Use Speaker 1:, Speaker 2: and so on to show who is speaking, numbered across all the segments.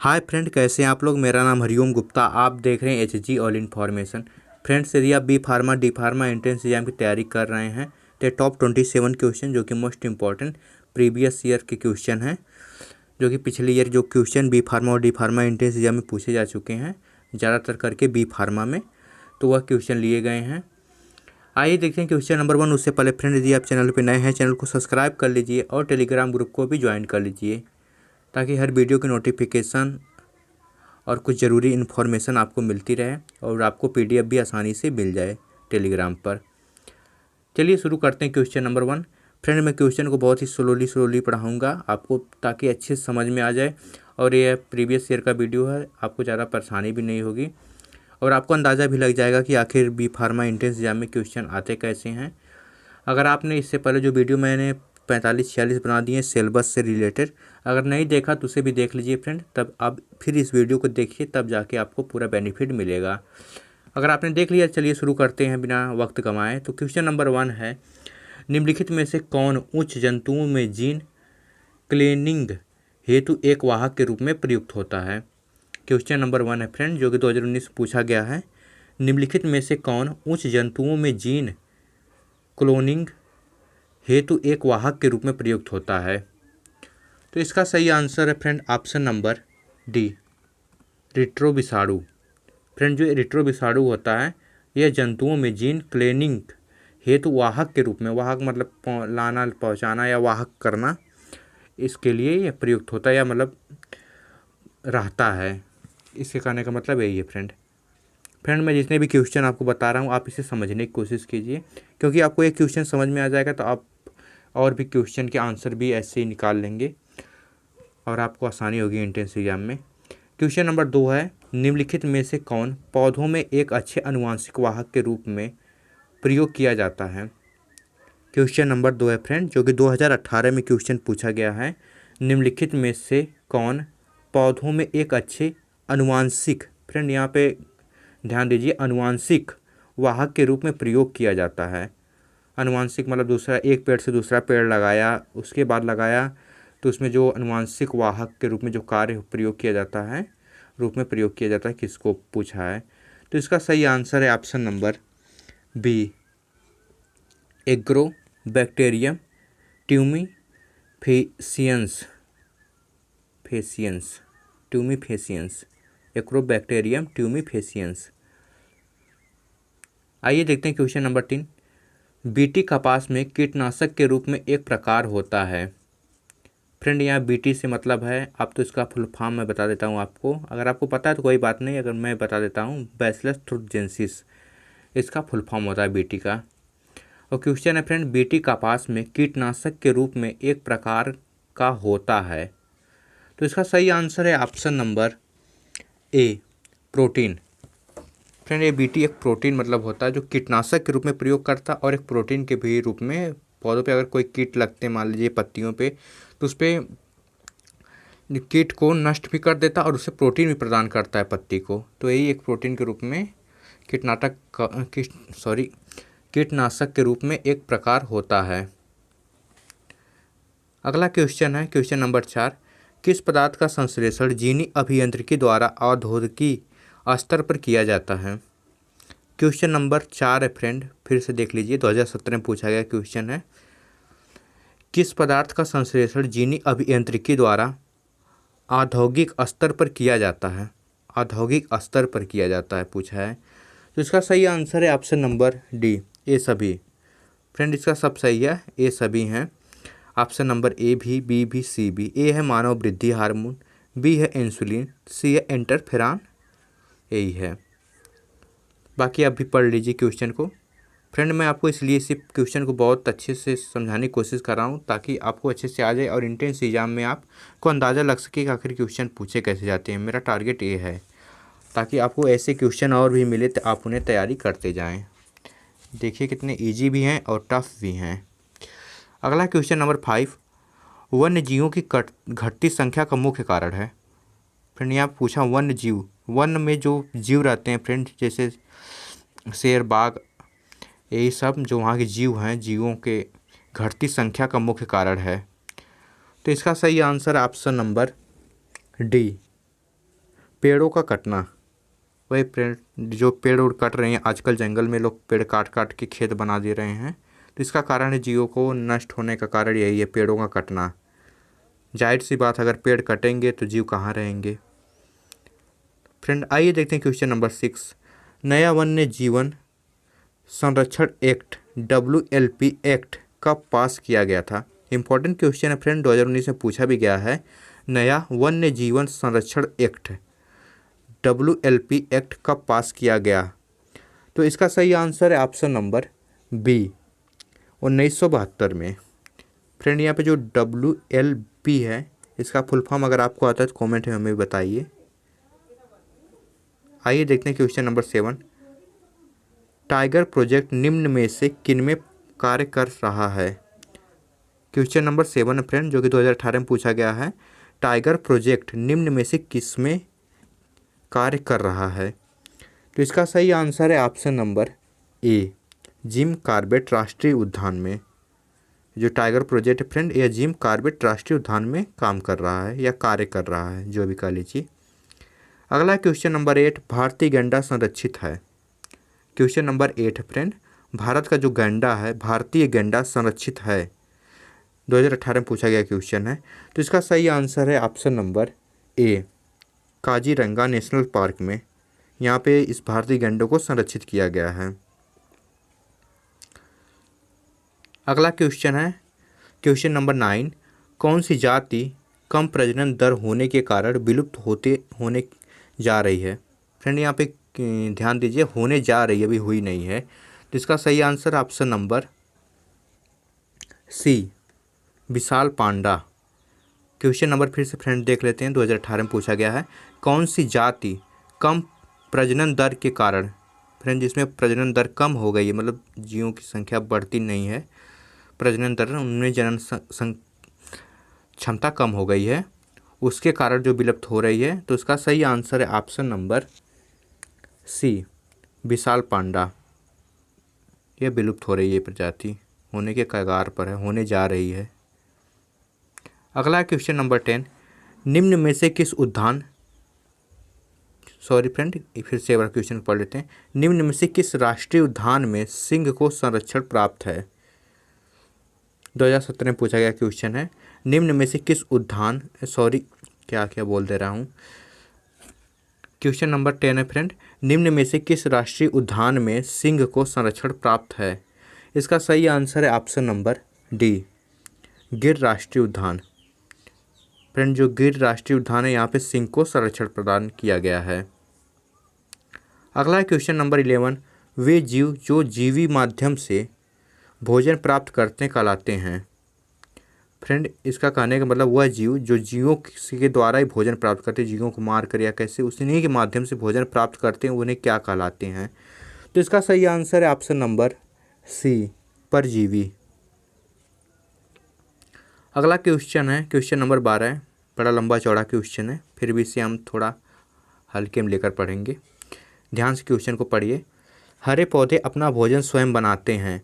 Speaker 1: Hi friend, कैसे हैं आप लोग। मेरा नाम हरिओम गुप्ता। आप देख रहे हैं HG ऑल इन्फॉर्मेशन। फ्रेंड्स, यदि आप B pharma D pharma entrance exam की तैयारी कर रहे हैं तो टॉप 27 क्वेश्चन जो कि मोस्ट इंपॉर्टेंट प्रीवियस ईयर के क्वेश्चन हैं, जो कि पिछले ईयर जो क्वेश्चन बी फार्मा और डी फार्मा एंट्रेंस एग्जाम में पूछे जा चुके हैं, ज़्यादातर करके बी फार्मा में, तो वह क्वेश्चन लिए गए हैं। आइए देखते हैं क्वेश्चन नंबर 1। उससे पहले फ्रेंड, यदि आप चैनल पर नए हैं, चैनल को सब्सक्राइब कर लीजिए और टेलीग्राम ग्रुप को भी ज्वाइन कर लीजिए, ताकि हर वीडियो की नोटिफिकेशन और कुछ ज़रूरी इन्फॉर्मेशन आपको मिलती रहे और आपको PDF भी आसानी से मिल जाए टेलीग्राम पर। चलिए शुरू करते हैं क्वेश्चन नंबर 1। फ्रेंड, मैं क्वेश्चन को बहुत ही स्लोली पढ़ाऊँगा आपको, ताकि अच्छे से समझ में आ जाए। और ये प्रीवियस ईयर का वीडियो है, आपको ज़्यादा परेशानी भी नहीं होगी और आपको अंदाज़ा भी लग जाएगा कि आखिर बी फार्मा एंट्रेंस एग्जाम में क्वेश्चन आते कैसे हैं। अगर आपने इससे पहले जो वीडियो मैंने 45-46 बना दिए सिलेबस से रिलेटेड, अगर नहीं देखा तो उसे भी देख लीजिए फ्रेंड, तब आप फिर इस वीडियो को देखिए, तब जाके आपको पूरा बेनिफिट मिलेगा। अगर आपने देख लिया, चलिए शुरू करते हैं बिना वक्त गंवाए। तो क्वेश्चन नंबर 1 है, निम्नलिखित में से कौन उच्च जंतुओं में जीन क्लोनिंग हेतु एक वाहक के रूप में प्रयुक्त होता है। क्वेश्चन नंबर 1 है फ्रेंड, जो कि 2019 पूछा गया है। निम्नलिखित में से कौन उच्च जंतुओं में जीन क्लोनिंग हेतु एक वाहक के रूप में प्रयुक्त होता है। तो इसका सही आंसर है friend option number D, retro विषाणु। फ्रेंड, जो रिट्रो विषाणु होता है, यह जंतुओं में जीन क्लोनिंग हेतु वाहक के रूप में, वाहक मतलब लाना पहुंचाना या वाहक करना, इसके लिए यह प्रयुक्त होता है या मतलब रहता है। इसके कहने का मतलब यही है फ्रेंड। मैं जितने भी क्वेश्चन आपको बता रहा हूँ, आप इसे समझने की कोशिश कीजिए, क्योंकि आपको एक क्वेश्चन समझ में आ जाएगा तो आप और भी क्वेश्चन के आंसर भी ऐसे ही निकाल लेंगे और आपको आसानी होगी एंट्रेंस एग्जाम में। क्वेश्चन नंबर 2 है, निम्नलिखित में से कौन पौधों में एक अच्छे आनुवंशिक वाहक के रूप में प्रयोग किया जाता है। क्वेश्चन नंबर 2 है फ्रेंड, जो कि 2018 में क्वेश्चन पूछा गया है। निम्नलिखित में से कौन पौधों में एक अच्छे आनुवंशिक, फ्रेंड यहाँ पे ध्यान दीजिए, आनुवंशिक वाहक के रूप में प्रयोग किया जाता है। आनुवंशिक मतलब दूसरा, एक पेड़ से दूसरा पेड़ लगाया, उसके बाद लगाया, तो उसमें जो आनुवंशिक वाहक के रूप में जो कार्य प्रयोग किया जाता है, किसको पूछा है। तो इसका सही आंसर है option number B, Agrobacterium tumefaciens, Agrobacterium tumefaciens. आइए देखते हैं क्वेश्चन नंबर 3। बीटी कपास में कीटनाशक के रूप में एक प्रकार होता है। फ्रेंड, यहाँ बीटी से मतलब है, अब तो इसका फुल फॉर्म मैं बता देता हूँ आपको, अगर आपको पता है तो कोई बात नहीं, अगर मैं बता देता हूँ, बैसिलस thuringiensis इसका फुल फॉर्म होता है बीटी का। और क्वेश्चन है फ्रेंड, बीटी कपास में कीटनाशक के रूप में एक प्रकार का होता है। तो इसका सही आंसर है option number A, protein. Friend, ये बीटी एक प्रोटीन मतलब होता है जो कीटनाशक के रूप में प्रयोग करता है, और एक प्रोटीन के भी रूप में पौधों पे अगर कोई कीट लगते हैं, मान लीजिए पत्तियों पे, तो उस पर कीट को नष्ट भी कर देता है और उससे प्रोटीन भी प्रदान करता है पत्ती को। तो यही एक प्रोटीन के रूप में कीटनाशक के रूप में एक प्रकार होता है। अगला क्वेश्चन है क्वेश्चन नंबर 4। किस पदार्थ का संश्लेषण जीनी अभियांत्रिकी द्वारा औद्योगिकी स्तर पर किया जाता है। क्वेश्चन नंबर 4 है फ्रेंड, फिर से देख लीजिए, 2017 में पूछा गया क्वेश्चन है। किस पदार्थ का संश्लेषण जीनी अभियांत्रिकी द्वारा औद्योगिक स्तर पर किया जाता है, पूछा है। तो इसका सही आंसर है ऑप्शन नंबर डी, ए सभी। फ्रेंड, इसका सब सही है, ए सभी हैं। ऑप्शन नंबर ए भी, बी भी, सी भी। ए है मानव वृद्धि हार्मोन, बी है इंसुलिन, सी है इंटरफेरॉन, यही है। बाकी आप भी पढ़ लीजिए क्वेश्चन को। फ्रेंड, मैं आपको इसलिए इस क्वेश्चन को बहुत अच्छे से समझाने की कोशिश कर रहा हूँ, ताकि आपको अच्छे से आ जाए और एंट्रेंस एग्जाम में आपको अंदाज़ा लग सके कि आखिर क्वेश्चन पूछे कैसे जाते हैं। मेरा टारगेट ये है, ताकि आपको ऐसे क्वेश्चन और भी मिले तो आप उन्हें तैयारी करते जाएँ। देखिए कितने ईजी भी हैं और टफ भी हैं। अगला क्वेश्चन नंबर 5। वन्य जीवों की घटती संख्या का मुख्य कारण है। फ्रेंड, यहाँ पूछा वन्य जीव, वन में जो जीव रहते हैं फ्रेंड, जैसे शेर, बाघ, यही सब जो वहाँ के जीव हैं, जीवों के घटती संख्या का मुख्य कारण है। तो इसका सही आंसर ऑप्शन नंबर डी, पेड़ों का कटना, वही पेड़, जो पेड़ उड़ कट रहे हैं आजकल, जंगल में लोग पेड़ काट काट के खेत बना दे रहे हैं, तो इसका कारण है जीवों को नष्ट होने का कारण यही है, पेड़ों का कटना। जाहिर सी बात, अगर पेड़ कटेंगे तो जीव कहाँ रहेंगे। फ्रेंड आइए देखते हैं क्वेश्चन नंबर 6। नया वन्य जीवन संरक्षण एक्ट WLP एक्ट कब पास किया गया था। इंपॉर्टेंट क्वेश्चन है फ्रेंड, 2019 में पूछा भी गया है। नया वन्य जीवन संरक्षण एक्ट WLP एक्ट कब पास किया गया, तो इसका सही आंसर है ऑप्शन नंबर बी, 1972 में। फ्रेंड यहाँ पे जो WLP है, इसका फुल फॉर्म अगर आपको आता है तो कमेंट में हमें बताइए। आइए देखते हैं क्वेश्चन नंबर 7। टाइगर प्रोजेक्ट निम्न में से किनमें कार्य कर रहा है। क्वेश्चन नंबर 7 है फ्रेंड, जो कि 2018 में पूछा गया है। टाइगर प्रोजेक्ट निम्न में से किसमें कार्य कर रहा है, तो इसका सही आंसर है option number A, Jim Corbett राष्ट्रीय उद्यान में। जो टाइगर प्रोजेक्ट है फ्रेंड, यह जिम कॉर्बेट राष्ट्रीय उद्यान में काम कर रहा है या कार्य कर रहा है, जो भी कह लीजिए। अगला क्वेश्चन नंबर 8, भारतीय गैंडा संरक्षित है। क्वेश्चन नंबर 8 फ्रेंड, भारत का जो गैंडा है, भारतीय गैंडा संरक्षित है, 2018 में पूछा गया क्वेश्चन है, तो इसका सही आंसर है option number A, Kaziranga national park में। यहाँ पे इस भारतीय गैंडों को संरक्षित किया गया है। अगला क्वेश्चन है क्वेश्चन नंबर 9, कौन सी जाति कम प्रजनन दर होने के कारण विलुप्त होने जा रही है। फ्रेंड यहाँ पे ध्यान दीजिए, होने जा रही है, अभी हुई नहीं है, तो इसका सही आंसर ऑप्शन नंबर सी, विशाल पांडा। क्वेश्चन नंबर फिर से फ्रेंड देख लेते हैं, 2018 में पूछा गया है। कौन सी जाति कम प्रजनन दर के कारण, फ्रेंड जिसमें प्रजनन दर कम हो गई है, मतलब जीवों की संख्या बढ़ती नहीं है, प्रजनन दर उनमें जनन क्षमता कम हो गई है, उसके कारण जो विलुप्त हो रही है, तो इसका सही आंसर है ऑप्शन नंबर सी, विशाल पांडा। यह विलुप्त हो रही है प्रजाति, होने के कगार पर है, होने जा रही है। अगला क्वेश्चन नंबर 10, निम्न में से किस उद्यान, सॉरी फ्रेंड फिर से एक बार क्वेश्चन पढ़ लेते हैं। निम्न में से किस राष्ट्रीय उद्यान में सिंह को संरक्षण प्राप्त है। 2017 में पूछा गया क्वेश्चन है। निम्न में से किस उद्यान, सॉरी क्या बोल दे रहा हूँ। क्वेश्चन नंबर 10 है फ्रेंड, निम्न में से किस राष्ट्रीय उद्यान में सिंह को संरक्षण प्राप्त है। इसका सही आंसर है ऑप्शन नंबर डी, गिर राष्ट्रीय उद्यान। फ्रेंड जो गिर राष्ट्रीय उद्यान है, यहाँ पे सिंह को संरक्षण प्रदान किया गया है। अगला क्वेश्चन नंबर 11, वे जीव जो जीवी माध्यम से भोजन प्राप्त करते कहलाते हैं। फ्रेंड इसका कहने का मतलब वह जीव जो जीवों के द्वारा ही भोजन प्राप्त करते हैं, जीवों को मार कर या कैसे उसी के माध्यम से भोजन प्राप्त करते हैं, उन्हें क्या कहलाते हैं। तो इसका सही आंसर है ऑप्शन नंबर सी, परजीवी। अगला क्वेश्चन है क्वेश्चन नंबर 12, बड़ा लंबा चौड़ा क्वेश्चन है, फिर भी इसे हम थोड़ा हल्के में लेकर पढ़ेंगे। ध्यान से क्वेश्चन को पढ़िए। हरे पौधे अपना भोजन स्वयं बनाते हैं,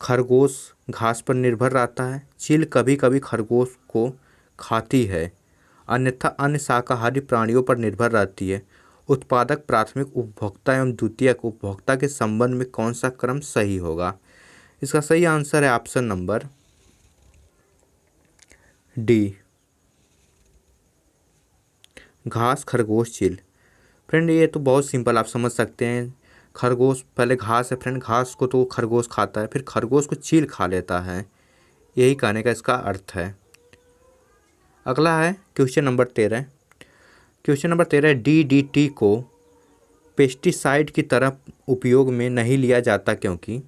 Speaker 1: खरगोश घास पर निर्भर रहता है, चील कभी कभी खरगोश को खाती है, अन्यथा अन्य शाकाहारी प्राणियों पर निर्भर रहती है। उत्पादक, प्राथमिक उपभोक्ता एवं द्वितीयक उपभोक्ता के संबंध में कौन सा क्रम सही होगा। इसका सही आंसर है ऑप्शन नंबर डी, घास, खरगोश, चील। फ्रेंड ये तो बहुत सिंपल, आप समझ सकते हैं। खरगोश पहले घास है फ्रेंड, घास को तो खरगोश खाता है, फिर खरगोश को चील खा लेता है, यही कहने का इसका अर्थ है। अगला है question number 13। Question number 13, DDT को पेस्टिसाइड की तरह उपयोग में नहीं लिया जाता क्योंकि।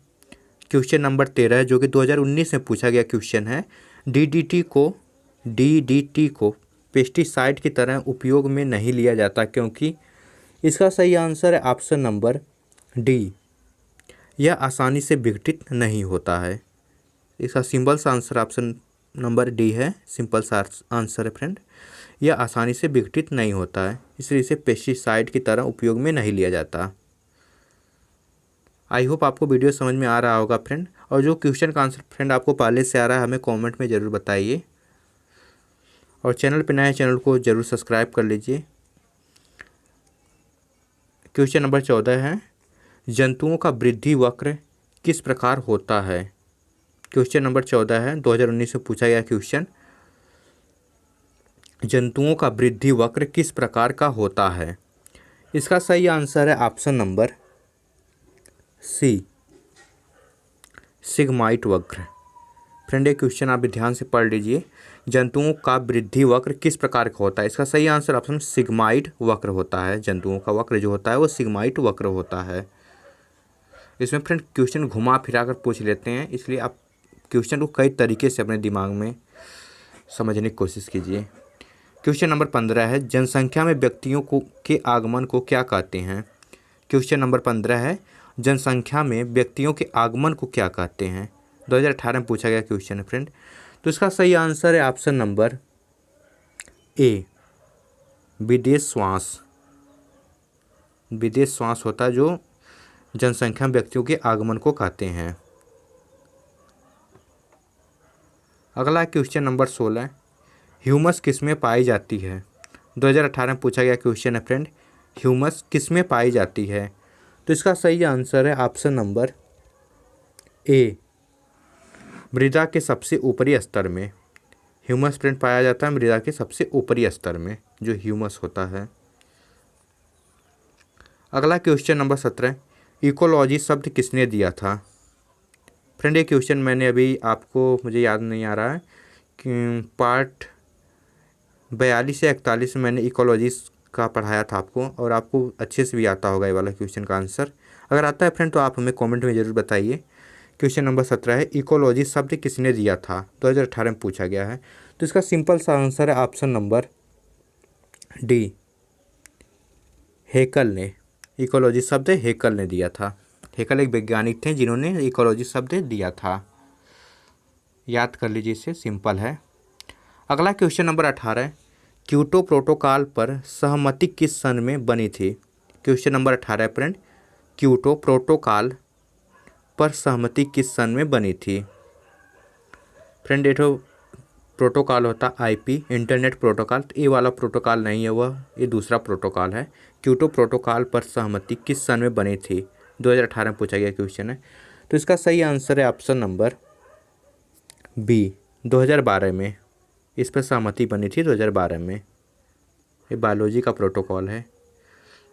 Speaker 1: क्वेश्चन नंबर 13 जो कि 2019 में पूछा गया क्वेश्चन है। DDT को पेस्टिसाइड की तरह उपयोग में नहीं लिया जाता क्योंकि। इसका सही आंसर है ऑप्शन नंबर डी, यह आसानी से विघटित नहीं होता है। इसका सिंपल सा आंसर ऑप्शन नंबर डी है, सिंपल सा आंसर है फ्रेंड, यह आसानी से विघटित नहीं होता है, इसलिए इसे पेस्टिसाइड की तरह उपयोग में नहीं लिया जाता। आई होप आपको वीडियो समझ में आ रहा होगा फ्रेंड, और जो क्वेश्चन का आंसर फ्रेंड आपको पहले से आ रहा है हमें कमेंट में ज़रूर बताइए, और चैनल पर नए चैनल को ज़रूर सब्सक्राइब कर लीजिए। क्वेश्चन नंबर 14 है जंतुओं का वृद्धि वक्र किस प्रकार होता है। क्वेश्चन नंबर 14 है 2019 में पूछा गया क्वेश्चन, जंतुओं का वृद्धि वक्र किस प्रकार का होता है। इसका सही आंसर है ऑप्शन नंबर सी, सिग्माइड वक्र। फ्रेंड ये क्वेश्चन आप ध्यान से पढ़ लीजिए, जंतुओं का वृद्धि वक्र किस प्रकार का होता है। इसका सही आंसर ऑप्शन सिग्माइड वक्र होता है। जंतुओं का वक्र जो होता है वो सिग्माइड वक्र होता है। इसमें फ्रेंड क्वेश्चन घुमा फिरा कर पूछ लेते हैं, इसलिए आप क्वेश्चन को कई तरीके से अपने दिमाग में समझने की कोशिश कीजिए। क्वेश्चन नंबर 15 है जनसंख्या में व्यक्तियों को के आगमन को क्या कहते हैं। क्वेश्चन नंबर 15 है जनसंख्या में व्यक्तियों के आगमन को क्या कहते हैं। 2018 में पूछा गया क्वेश्चन है फ्रेंड। तो इसका सही आंसर है ऑप्शन नंबर ए, विदेश श्वास। विदेश श्वास होता है जो जनसंख्या में व्यक्तियों के आगमन को कहते हैं। अगला क्वेश्चन नंबर 16, ह्यूमस किस में पाई जाती है। 2018 में पूछा गया क्वेश्चन है फ्रेंड, ह्यूमस किस में पाई जाती है। तो इसका सही आंसर है ऑप्शन नंबर ए, मृदा के सबसे ऊपरी स्तर में। ह्यूमस फ्रेंड पाया जाता है मृदा के सबसे ऊपरी स्तर में, जो ह्यूमस होता है। अगला क्वेश्चन नंबर 17, इकोलॉजी शब्द किसने दिया था। फ्रेंड ये क्वेश्चन मैंने अभी आपको, मुझे याद नहीं आ रहा है कि पार्ट 42 या 41 में मैंने इकोलॉजी का पढ़ाया था आपको, और आपको अच्छे से भी आता होगा ये वाला क्वेश्चन का आंसर। अगर आता है फ्रेंड तो आप हमें कमेंट में ज़रूर बताइए। क्वेश्चन नंबर 17 है इकोलॉजी शब्द किसने दिया था। 2018 में पूछा गया है। तो इसका सिंपल सा आंसर है ऑप्शन नंबर डी, हेकल ने। इकोलॉजी शब्द हेकल ने दिया था। हेकल एक वैज्ञानिक थे जिन्होंने इकोलॉजी शब्द दिया था। याद कर लीजिए, इसे सिंपल है। अगला क्वेश्चन नंबर 18, क्योटो प्रोटोकॉल पर सहमति किस सन में बनी थी। Question number 18 friend, Kyoto protocol पर सहमति किस सन में बनी थी। फ्रेंड ये तो प्रोटोकॉल होता आईपी, इंटरनेट प्रोटोकॉल। ये वाला प्रोटोकॉल नहीं है, वह ये दूसरा प्रोटोकॉल है। क्योटो प्रोटोकॉल पर सहमति किस सन में बनी थी। 2018 में पूछा गया क्वेश्चन है। तो इसका सही आंसर है ऑप्शन नंबर बी, 2012 में इस पर सहमति बनी थी। 2012 में ये बायोलॉजी का प्रोटोकॉल है।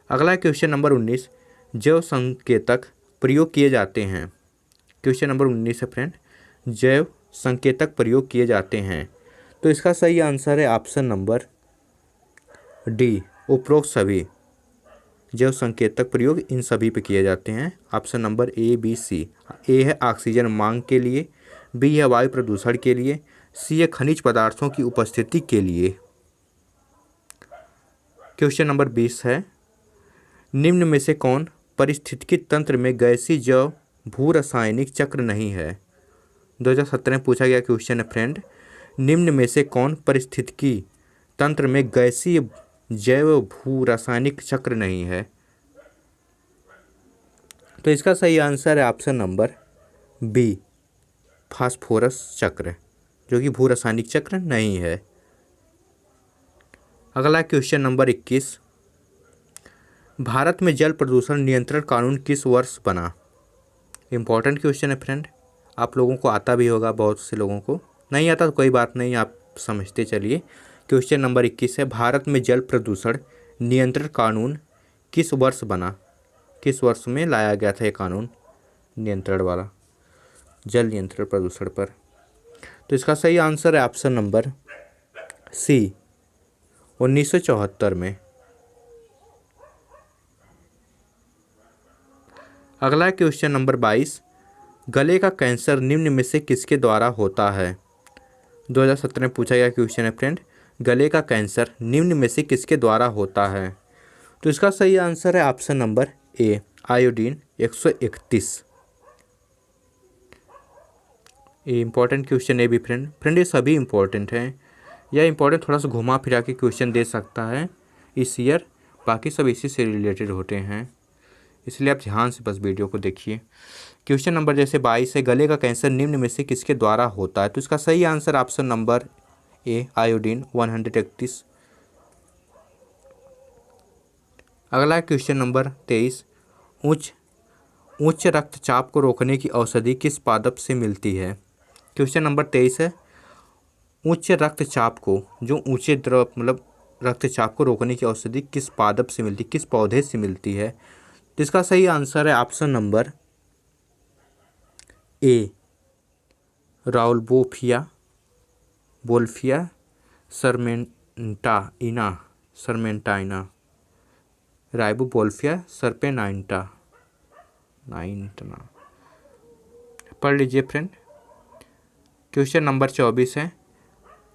Speaker 1: अगला क्वेश्चन नंबर 19, जैव संकेतक प्रयोग किए जाते हैं। क्वेश्चन नंबर 19 है फ्रेंड, जैव संकेतक प्रयोग किए जाते हैं। तो इसका सही आंसर है ऑप्शन नंबर डी, उपरोक्त सभी। जैव संकेतक प्रयोग इन सभी पे किए जाते हैं। ऑप्शन नंबर ए, बी, सी। ए है ऑक्सीजन मांग के लिए, बी है वायु प्रदूषण के लिए, सी है खनिज पदार्थों की उपस्थिति के लिए। क्वेश्चन नंबर 20 है, निम्न में से कौन पारिस्थितिकी तंत्र में गैसीय जैव भू रासायनिक चक्र नहीं है। 2017 में पूछा गया क्वेश्चन है फ्रेंड, निम्न में से कौन पारिस्थितिकी तंत्र में गैसीय जैव भू रासायनिक चक्र नहीं है। तो इसका सही आंसर है ऑप्शन नंबर बी, फास्फोरस चक्र, जो कि भू रासायनिक चक्र नहीं है। अगला क्वेश्चन नंबर 21, भारत में जल प्रदूषण नियंत्रण कानून किस वर्ष बना। इम्पॉर्टेंट क्वेश्चन है फ्रेंड, आप लोगों को आता भी होगा, बहुत से लोगों को नहीं आता तो कोई बात नहीं, आप समझते चलिए। क्वेश्चन नंबर 21 है, भारत में जल प्रदूषण नियंत्रण कानून किस वर्ष बना। किस वर्ष में लाया गया था ये कानून नियंत्रण वाला, जल नियंत्रण प्रदूषण पर। तो इसका सही आंसर है ऑप्शन नंबर सी, 1974 में। अगला क्वेश्चन नंबर 22, गले का कैंसर निम्न में से किसके द्वारा होता है। 2017 में पूछा गया क्वेश्चन है फ्रेंड, गले का कैंसर निम्न में से किसके द्वारा होता है। तो इसका सही आंसर है ऑप्शन नंबर ए, आयोडीन 131। ये इंपॉर्टेंट क्वेश्चन है भी फ्रेंड ये सभी इंपॉर्टेंट हैं। यह इंपॉर्टेंट थोड़ा सा घुमा फिरा के क्वेश्चन दे सकता है इस ईयर, बाकी सब इसी से रिलेटेड होते हैं, इसलिए आप ध्यान से बस वीडियो को देखिए। क्वेश्चन नंबर जैसे 22 है, गले का कैंसर निम्न में से किसके द्वारा होता है। तो इसका सही answer option number A, iodine 131। अगला क्वेश्चन नंबर 23, उच्च रक्तचाप को रोकने की औषधि किस पादप से मिलती है। क्वेश्चन नंबर 23 है, उच्च रक्तचाप को, जो ऊंचे द्रव मतलब रक्तचाप को रोकने की औषधि किस पादप से मिलती, किस पौधे से मिलती है। तो इसका सही आंसर है ऑप्शन नंबर ए, राउल्बोफिया बोल्फिया सरमेंटाइना, राइबोबोल्फिया सरपेनाइंटा। पढ़ लीजिए फ्रेंड। क्वेश्चन नंबर 24 है,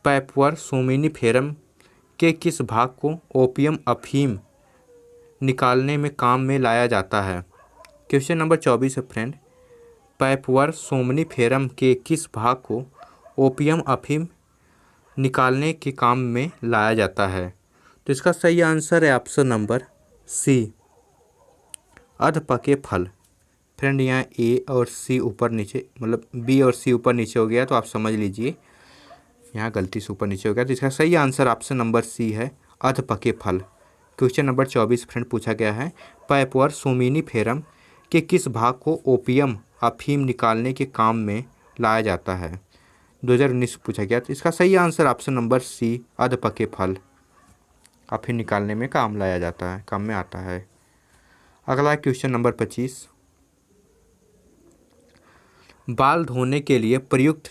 Speaker 1: पैपवर सोमिनिफेरम के किस भाग को ओपियम अफीम निकालने में काम में लाया जाता है। क्वेश्चन नंबर 24 है फ्रेंड, पैपवर सोमनिफेरम के किस भाग को ओपियम अफीम निकालने के काम में लाया जाता है। तो इसका सही आंसर है ऑप्शन नंबर सी, अधपके फल। फ्रेंड यहाँ ए और सी ऊपर नीचे मतलब बी और सी ऊपर नीचे हो गया, तो आप समझ लीजिए यहाँ गलती से ऊपर नीचे हो गया। तो इसका सही आंसर ऑप्शन नंबर सी है, अधपके फल। क्वेश्चन नंबर 24 फ्रेंड पूछा गया है, पैपवर सोमिनिफेरम के किस भाग को ओपियम अफीम निकालने के काम में लाया जाता है। 2019 पूछा गया। तो इसका सही आंसर ऑप्शन नंबर सी, अधपके फल अफीम निकालने में काम लाया जाता है, काम में आता है। अगला क्वेश्चन नंबर 25, बाल धोने के लिए प्रयुक्त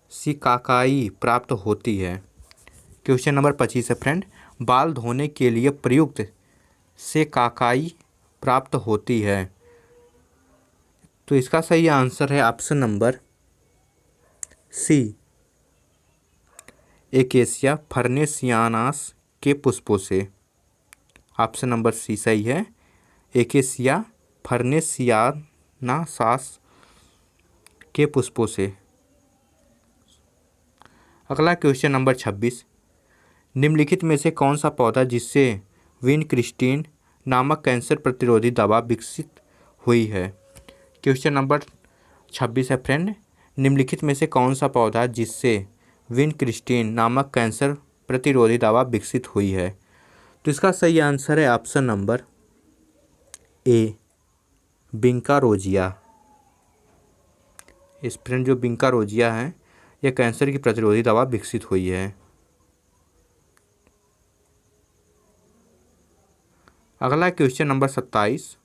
Speaker 1: सिकाकाई प्राप्त होती है। क्वेश्चन नंबर 25 है फ्रेंड, बाल धोने के लिए प्रयुक्त सिकाकाई प्राप्त होती है। तो इसका सही आंसर है ऑप्शन नंबर सी, एकेसिया फर्नेसियानास के पुष्पों से। ऑप्शन नंबर सी सही है, एकेसिया फर्नेसियानासास के पुष्पों से। अगला क्वेश्चन नंबर 26, निम्नलिखित में से कौन सा पौधा जिससे विनक्रिस्टीन नामक कैंसर प्रतिरोधी दवा विकसित हुई है। क्वेश्चन नंबर 26 है फ्रेंड, निम्नलिखित में से कौन सा पौधा जिससे विनक्रिस्टीन नामक कैंसर प्रतिरोधी दवा विकसित हुई है। तो इसका सही आंसर है ऑप्शन नंबर ए, बिंका रोजिया। इस फ्रेंड जो बिंका रोजिया है, यह कैंसर की प्रतिरोधी दवा विकसित हुई है। अगला क्वेश्चन नंबर 27,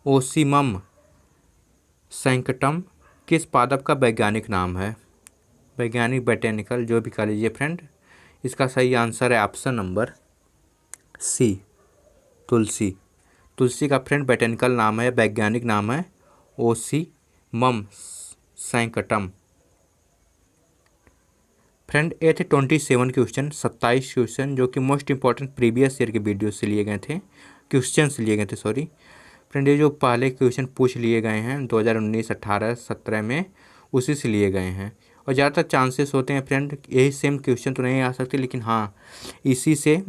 Speaker 1: ओसीमम सैंक्टम किस पादप का वैज्ञानिक नाम है। वैज्ञानिक बोटेनिकल जो भी कह लीजिए फ्रेंड। इसका सही आंसर है ऑप्शन नंबर सी, तुलसी। तुलसी का फ्रेंड बोटेनिकल नाम है, वैज्ञानिक नाम है ओसीमम सैंक्टम। फ्रेंड ये थे 27 क्वेश्चन, 27 क्वेश्चन जो कि मोस्ट इंपॉर्टेंट प्रीवियस ईयर के वीडियो से लिए गए थे, क्वेश्चन से लिए गए थे सॉरी। फ्रेंड ये जो पहले क्वेश्चन पूछ लिए गए हैं 2019, 18, 17 में, उसी से लिए गए हैं। और ज़्यादातर चांसेस होते हैं फ्रेंड यही सेम क्वेश्चन तो नहीं आ सकते, लेकिन हाँ इसी से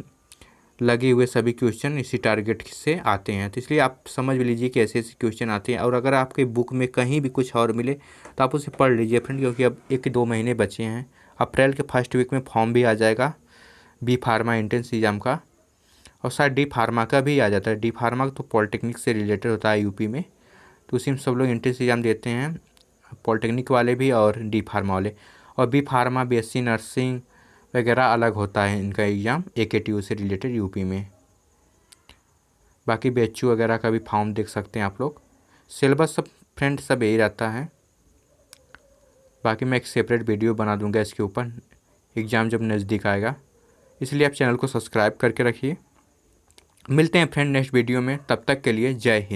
Speaker 1: लगे हुए सभी क्वेश्चन इसी टारगेट से आते हैं। तो इसलिए आप समझ लीजिए कि ऐसे ऐसे क्वेश्चन आते हैं। और अगर आपके बुक में कहीं भी कुछ और मिले तो आप उसे पढ़ लीजिए फ्रेंड, क्योंकि अब 1-2 महीने बचे हैं। अप्रैल के फर्स्ट वीक में फॉर्म भी आ जाएगा बी फार्मा एंट्रेंस एग्जाम का, और शायद डी फार्मा का भी आ जाता है। डी फार्मा तो पॉलिटेक्निक से रिलेटेड होता है यूपी में, तो उसी में सब लोग एंट्रेंस एग्जाम देते हैं, पॉलिटेक्निक वाले भी और डी फार्मा वाले। और बी फार्मा बीएससी नर्सिंग वगैरह अलग होता है इनका एग्ज़ाम, AKTU से रिलेटेड यूपी में। बाकी BHU वगैरह का भी फॉर्म देख सकते हैं आप लोग। सिलेबस सब फ्रेंड सब यही रहता है। बाकी मैं एक सेपरेट वीडियो बना दूंगा इसके ऊपर एग्ज़ाम जब नज़दीक आएगा, इसलिए आप चैनल को सब्सक्राइब करके रखिए। मिलते हैं फ्रेंड नेक्स्ट वीडियो में, तब तक के लिए जय हिंद।